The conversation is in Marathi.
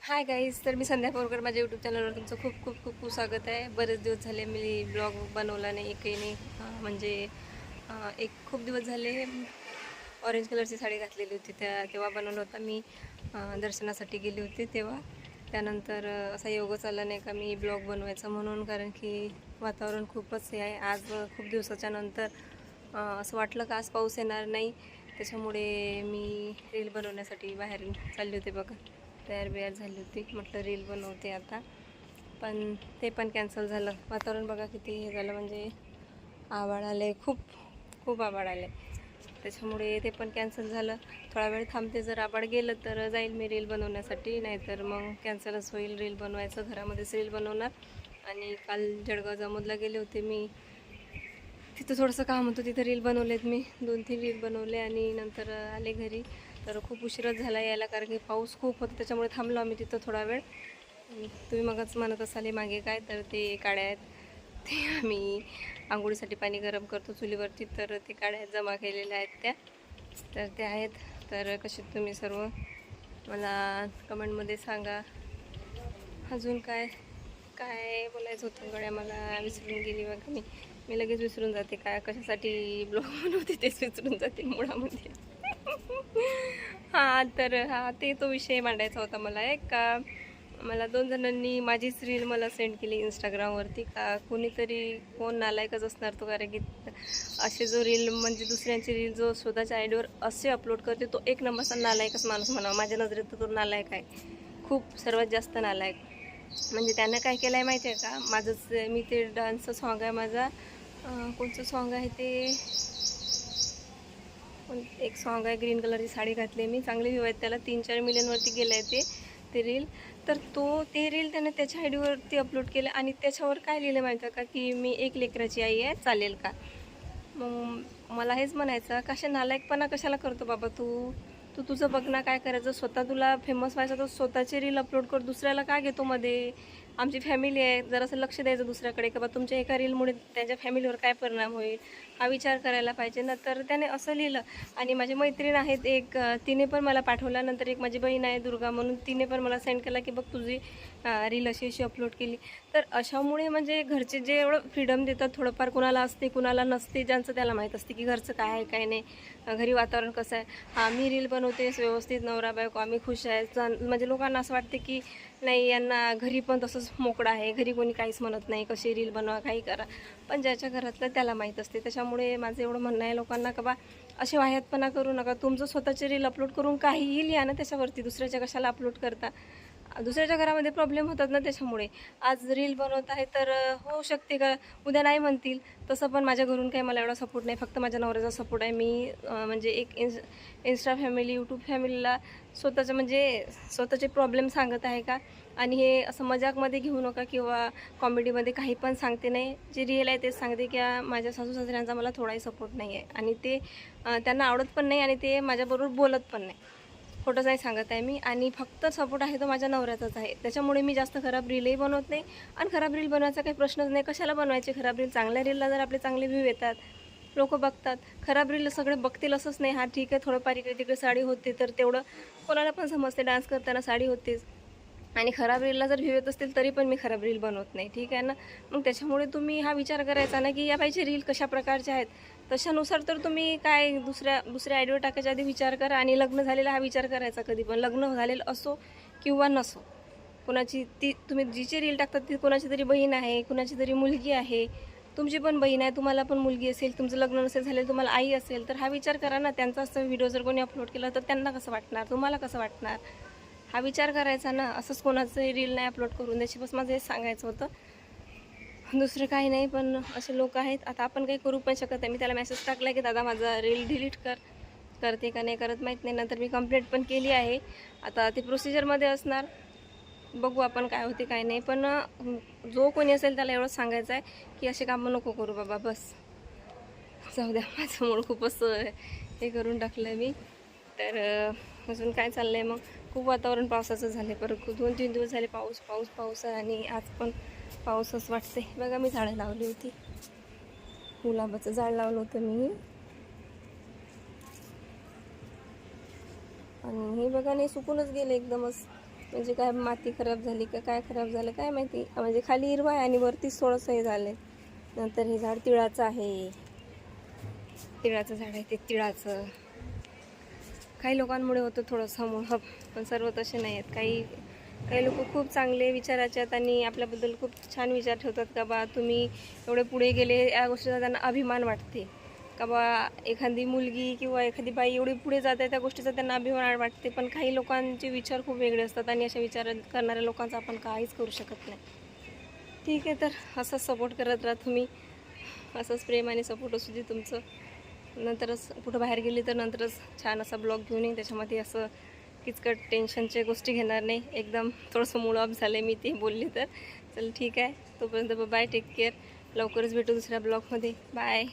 हाय गाईज, तर मी संध्या पोरकर माझ्या यूट्यूब चॅनलवर तुमचं खूप खूप खूप खूप स्वागत आहे. बरेच दिवस झाले मी ब्लॉग बनवला नाही एकही नाही. म्हणजे एक खूप दिवस झाले ऑरेंज कलरची साडी घातलेली होती तेव्हा बनवलं होता मी. दर्शनासाठी गेली होती तेव्हा. त्यानंतर असा योग चालला नाही का मी ब्लॉग बनवायचा म्हणून, कारण की वातावरण खूपच हे आहे. आज खूप दिवसाच्या नंतर असं वाटलं का आज पाऊस येणार नाही, त्याच्यामुळे मी रील बनवण्यासाठी बाहेर चालले होते बघा. तयार बियार झाली होती, म्हटलं रील बनवते आता, पण ते पण कॅन्सल झालं. वातावरण बघा किती हे झालं, म्हणजे आभाळ आले, खूप खूप आभाळ आले, त्याच्यामुळे ते पण कॅन्सल झालं. थोडा वेळ थांबते, जर आभाळ गेलं तर जाईल मी रील बनवण्यासाठी, नाहीतर मग कॅन्सलच होईल रील बनवायचं. घरामध्येच रील बनवणार. आणि काल जळगाव जामोदला गेले होते मी, तिथं थोडंसं काम होतं, तिथं रील बनवलेत मी, 2-3 रील बनवले आणि नंतर आले घरी. तर खूप उशीरच झाला यायला, कारण की पाऊस खूप होता, त्याच्यामुळे थांबलो आम्ही तिथं थोडा वेळ. तुम्ही मगच म्हणत असाल मागे काय, तर ते काड्या आहेत, ते आम्ही आंघोळीसाठी पाणी गरम करतो चुलीवरती, तर ते काड्या जमा केलेल्या आहेत त्या, तर त्या आहेत. तर कसे तुम्ही सर्व मला कमेंटमध्ये सांगा. अजून काय काय बोलायचं होतं गड्या, मला विसरून गेली बघा. मी लगेच विसरून जाते, काय कशासाठी ब्लॉग बनवते तेच विसरून जाते मुळामध्ये. हां, तर ते तो विषय मांडायचा होता मला. एक का मला 2 जणांनी माझीच रील मला सेंड केली इंस्टाग्रामवरती, का कोणीतरी कोण नालायकच असणार तो, कारण की असे जो रील म्हणजे दुसऱ्यांची रील जो स्वतःच्या आयडीवर असे अपलोड करते, तो एक नंबरचा नालायकच माणूस म्हणावा माझ्या नजरेत, तर तो नालायक आहे, खूप सर्वात जास्त नालायक. म्हणजे त्यानं काय केलं आहे माहिती आहे का, माझंच मी ते डान्सचं सॉन्ग आहे माझा, कोणचं सॉन्ग आहे ते, एक सॉन्ग आहे, ग्रीन कलरची साडी घातली मी, चांगले व्ह्यू आहेत त्याला, 3-4 मिलियनवरती गेलं आहे ते रील. तर ते रील त्याने त्याच्या आयडीवरती अपलोड केलं आणि त्याच्यावर काय लिहिलं माहिती आहे का, की मी एक लेकराची आई आहे, चालेल का? मग मला हेच म्हणायचं, कशा नालायकपणा कशाला करतो बाबा तू तू तुझं बघ ना, काय करायचं. स्वतः तुला फेमस व्हायचं तर स्वतःची रील अपलोड कर, दुसऱ्याला काय घेतो मध्ये. आमची फॅमिली आहे, जरासं लक्ष द्यायचं दुसऱ्याकडे, का बा तुमच्या एका रीलमुळे त्यांच्या फॅमिलीवर काय परिणाम होईल, हा विचार करायला पाहिजे ना. तर त्याने असं लिहिलं. आणि माझी मैत्रीण आहेत एक, तिने पण मला पाठवला. नंतर एक माझी बहीण आहे दुर्गा म्हणून, तिने पण मला सेंड केला की बघ तुझी रील अशी अशी अपलोड केली. तर अशामुळे म्हणजे घरचे जे एवढं फ्रीडम देतात, थोडंफार कुणाला असते कुणाला नसते, ज्यांचं त्याला माहीत असते की घरचं काय आहे काय नाही, घरी वातावरण कसं आहे. हां, मी रील बनवते व्यवस्थित, नवरा बायको आम्ही खुश आहे, म्हणजे लोकांना असं वाटते की नाही, यांना घरी पण तसंच मोकळं आहे, घरी कोणी काहीच म्हणत नाही, कशी रील बनवा काही करा. पण ज्याच्या घरातलं त्याला माहीत असते. त्याच्यामुळे माझं एवढं म्हणणं आहे लोकांना, का बा असे वाह्यातपणा करू नका. तुमचं स्वतःची रील अपलोड करून काहीही लिहा ना त्याच्यावरती, दुसऱ्याच्या कशाला अपलोड करता. दुसऱ्याच्या घरामध्ये प्रॉब्लेम होतात ना त्याच्यामुळे. आज रील बनवत आहे तर होऊ शकते का उद्या नाही म्हणतील. तसं पण माझ्या घरून काही मला एवढा सपोर्ट नाही, फक्त माझ्या नवऱ्याचा सपोर्ट आहे. मी म्हणजे एक इन्स्टा फॅमिली, यूट्यूब फॅमिलीला स्वतःचं म्हणजे स्वतःचे प्रॉब्लेम सांगत आहे का, आणि हे असं मजाकमध्ये घेऊ नका किंवा कॉमेडीमध्ये काही पण सांगते नाही. जे रिअल आहे तेच सांगते, की माझ्या सासू सासऱ्यांचा मला थोडाही सपोर्ट नाही आहे, आणि ते त्यांना आवडत पण नाही, आणि ते माझ्याबरोबर बोलत पण नाही. खोटंच नाही सांगत आहे मी. आणि फक्त सपोर्ट आहे तो माझ्या नवऱ्याचाच आहे. त्याच्यामुळे मी जास्त खराब रीलही बनवत नाही, आणि खराब रील बनवायचा काही प्रश्नच नाही. कशाला बनवायची खराब रील? चांगल्या रीलला जर आपले चांगले व्ह्यू येतात, लोक बघतात. खराब रील सगळे बघतील असंच नाही. हा ठीक आहे, थोडंफार इकडे तिकडे साडी होते तर तेवढं कोणाला पण समजते, डान्स करताना साडी होतेच. आणि खराब रीलला जर व्ह्यू येत असतील तरी पण मी खराब रील बनवत नाही, ठीक आहे ना. मग त्याच्यामुळे तुम्ही हा विचार करायचा ना, की या बाईचे रील कशा प्रकारच्या आहेत, तशानुसार तर तुम्ही काय दुसऱ्या आयडीवर टाकायच्या आधी विचार करा. आणि लग्न झालेला हा विचार करायचा कधी पण, लग्न झालेलं असो किंवा नसो. कोणाची ती तुम्ही जिची रील टाकतात ती कोणाची तरी बहीण आहे, कुणाची तरी मुलगी आहे. तुमची पण बहीण आहे, तुम्हाला पण मुलगी असेल, तुमचं लग्न नसेल झालेलं, तुम्हाला आई असेल, तर हा विचार करा ना. त्यांचा असं व्हिडिओ जर कोणी अपलोड केला तर त्यांना कसं वाटणार, तुम्हाला कसं वाटणार, हा विचार करायचा ना. असंच कोणाचं रील नाही अपलोड करून द्यायची, बस माझं हेच सांगायचं होतं, दुसरं काही नाही. पण असे लोक आहेत, आता आपण काही करू पण शकत नाही. मी त्याला मेसेज टाकला की दादा माझा रील डिलीट कर, करते का नाही करत माहीत नाही. नंतर मी कंप्लेंट पण केली आहे, आता ते प्रोसिजरमध्ये असणार, बघू आपण काय होते काय नाही. पण जो कोणी असेल त्याला एवढंच सांगायचं आहे की असे कामं नको करू बाबा, बस जाऊ द्या. माझं मूळ खूपच हे करून टाकलं मी. तर अजून काय चाललं आहे मग? खूप वातावरण पावसाचं झालं आहे, परत 2-3 दिवस झाले पाऊस पाऊस पाऊस आहे, आणि आज पण पाऊसच वाटते. बघा मी झाडं लावली होती, गुलाबाचं झाड लावलं होतं मी, आणि हे बघा नाही सुकूनच गेलं एकदमच. म्हणजे काय माती खराब झाली का काय खराब झालं काय माहिती. म्हणजे खाली हिरवा आहे आणि वरतीच थोडंसं हे झालं आहे. नंतर हे झाड तिळाचं आहे, तिळाचं झाड आहे ते तिळाचं. काही लोकांमुळे होतं थोडंसं मुळं, पण सर्व तसे नाही आहेत. काही लोक खूप चांगले विचाराचे आहेत आणि आपल्याबद्दल खूप छान विचार ठेवतात का बा तुम्ही एवढे पुढे गेले, या गोष्टीचा त्यांना अभिमान वाटते का बा एखादी मुलगी किंवा एखादी बाई एवढी पुढे जात आहे त्या गोष्टीचा त्यांना अभिमान वाटते. पण काही लोकांचे विचार खूप वेगळे असतात आणि अशा विचार करणाऱ्या लोकांचा आपण काहीच करू शकत नाही. ठीक आहे, तर असंच सपोर्ट करत राहा तुम्ही, असंच प्रेम आणि सपोर्ट असू दे तुमचं. नंतरच कुठं बाहेर गेली तर नंतरच छान असा ब्लॉग घेऊन येईन, त्याच्यामध्ये असं किचकट टेन्शनच्या गोष्टी घेणार नाही. एकदम थोडंसं मूड ऑफ झालं आहे मी ते बोलली तर. चल ठीक आहे, तोपर्यंत बाय, टेक केअर. लवकरच भेटू दुसऱ्या ब्लॉगमध्ये. बाय.